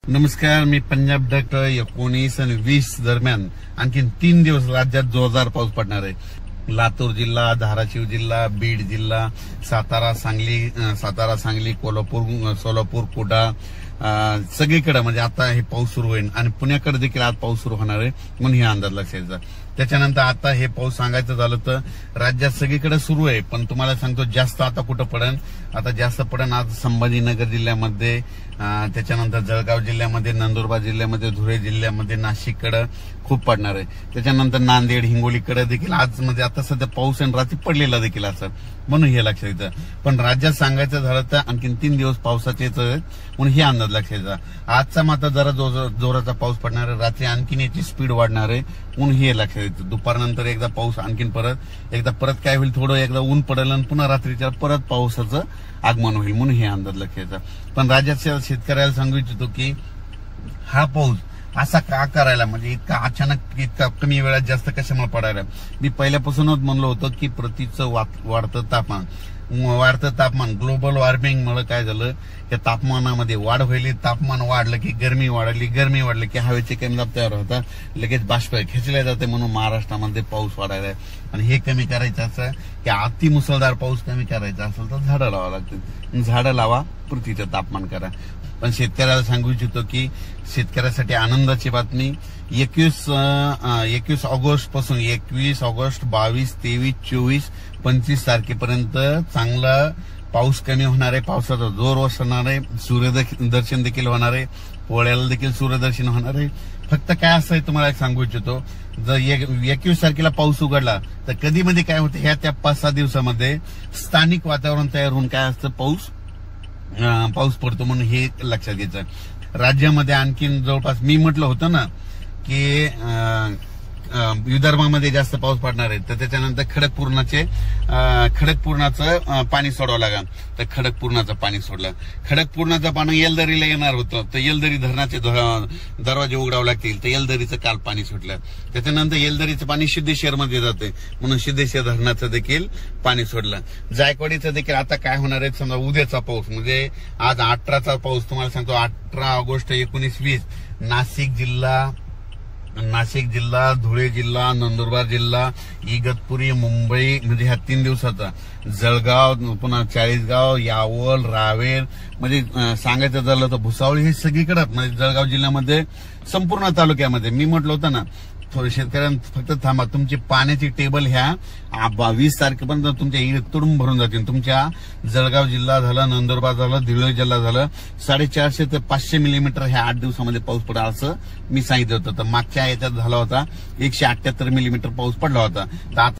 नमस्कार, मी पंजाब डॉक्टर 19 आणि 20 दरम्यान आणखीन 3 दिवस राज्यात जोरदार पाऊस पडणार आहे. लातूर जिल्हा, धाराशिव जिल्हा, बीड जिल्हा, सातारा सांगली, कोल्हापूर, सोलापूर, कुडाळ सगळीकडे म्हणजे आता हे पाऊस सुरू होईल आणि पुण्याकडे देखील आज पाऊस सुरू होणार आहे म्हणून हे अंदाज लक्षात. त्याच्यानंतर आता हे पाऊस सांगायचं झालं तर राज्यात सगळीकडे सुरू आहे, पण तुम्हाला सांगतो जास्त आता कुठं पडेल. आता जास्त पडेल आज संभाजीनगर जिल्ह्यामध्ये, त्याच्यानंतर जळगाव जिल्ह्यामध्ये, नंदुरबार जिल्ह्यामध्ये, धुळे जिल्ह्यामध्ये, नाशिककडे खूप पडणार आहे. त्याच्यानंतर नांदेड, हिंगोलीकडे देखील आज म्हणजे आता सध्या पाऊस आणि रात्री पडलेला देखील असं म्हणून हे लक्षात येतं. पण राज्यात सांगायचं झालं तर आणखीन 3 दिवस पावसाचेच म्हणून हे अंदाज लक्षात येतं. आजचा मात्र जरा जोराचा पाऊस पडणार आहे, रात्री आणखीन याची स्पीड वाढणार आहे म्हणून हे लक्षात येतं. दुपारनंतर एकदा पाऊस आणखीन परत काय होईल, थोडं एकदा ऊन पडेल आणि पुन्हा रात्रीच्या परत पावसाचं आगमन होईल म्हणून हे अंदाज लक्षात येतं. पण राज्याच्या शेतकऱ्याला सांगू इच्छितो की हा पाऊस असा का करायला, म्हणजे इतका अचानक इतका कमी वेळात जास्त कशामुळे पडायला. मी पहिल्यापासूनच म्हणलो होतो की प्रतीचं वाढतं तापमान ग्लोबल वॉर्मिंगमुळे काय झालं, या तापमानामध्ये वाढ व्हायली. तापमान वाढलं की गरमी वाढली की हवेचे कमी दाब तयार होतात, लगेच बाष्प खेचले जाते म्हणून महाराष्ट्रामध्ये पाऊस वाढायला आहे. आणि हे कमी करायचं असं की अति मुसळधार पाऊस कमी करायचा असेल तर झाडं लावा लागतील. झाडं लावा, पृथ्वीचं तापमान करा. पण शेतकऱ्याला सांगू इच्छितो की शेतकऱ्यासाठी आनंदाची बातमी 21 ऑगस्ट पासून 21 ऑगस्ट, 22, 23, 24, 25 तारखेपर्यंत चांगला पाऊस कमी होणार आहे. पावसाचा जोर ओसरणार आहे. सूर्यदर्शन देखील होणार आहे. पोळ्याला देखील सूर्यदर्शन होणार आहे. फक्त काय असं आहे तुम्हाला सांगू इच्छितो, जर 21 तारखेला पाऊस उघडला तर कधी मध्ये काय होतं, ह्या त्या 5-6 दिवसामध्ये स्थानिक वातावरण तयार होऊन काय असतं, पाऊस पडतो म्हणून हे लक्षात घ्यायचं. राज्यामध्ये आणखीन जवळपास मी म्हटलं होतं ना की विदर्भामध्ये जास्त पाऊस पडणार आहे, तर त्याच्यानंतर खडकपूर्णाचं पाणी सोडावं लागेल. तर खडकपूर्णाचं पाणी सोडलं. खडकपूर्णाचं पाणी येलदरीला येणार होतं, तर येलदरी धरणाचे दरवाजे उघडावे लागतील, तर येलदरीचं काल पाणी सुटलं. त्याच्यानंतर येलदरीचं पाणी सिद्धेश्वरमध्ये जाते म्हणून सिद्धेश्वर धरणाचं देखील पाणी सोडलं. जायकवाडीचं देखील आता काय होणार आहे, समजा उद्याचा पाऊस म्हणजे आज 18चा पाऊस तुम्हाला सांगतो. 18 ऑगस्ट, 19, 20 नाशिक जिल्हा, धुळे जिल्हा, नंदुरबार जिल्हा, इगतपुरी, मुंबई म्हणजे ह्या 3 दिवसाचा, जळगाव, पुन्हा चाळीसगाव, यावल, रावेर म्हणजे सांगायचं झालं तर भुसावळ, हे सगळीकडे म्हणजे जळगाव जिल्ह्यामध्ये संपूर्ण तालुक्यामध्ये. मी म्हटलं होतं ना शेतकऱ्यांना फक्त थांबा, तुमची पाण्याची टेबल ह्या 22 तारखेपर्यंत तुमच्या इकडे तुडूंब भरून जातील. तुमच्या जळगाव जिल्हा झाला, नंदुरबार झालं, धुळे जिल्हा झालं, 450 ते 500 मिलीमीटर ह्या 8 दिवसामध्ये पाऊस पडेल असं मी सांगितलं होतं. तर मागच्या याच्यात झाला होता 178 मिलीमीटर पाऊस पडला होता. तर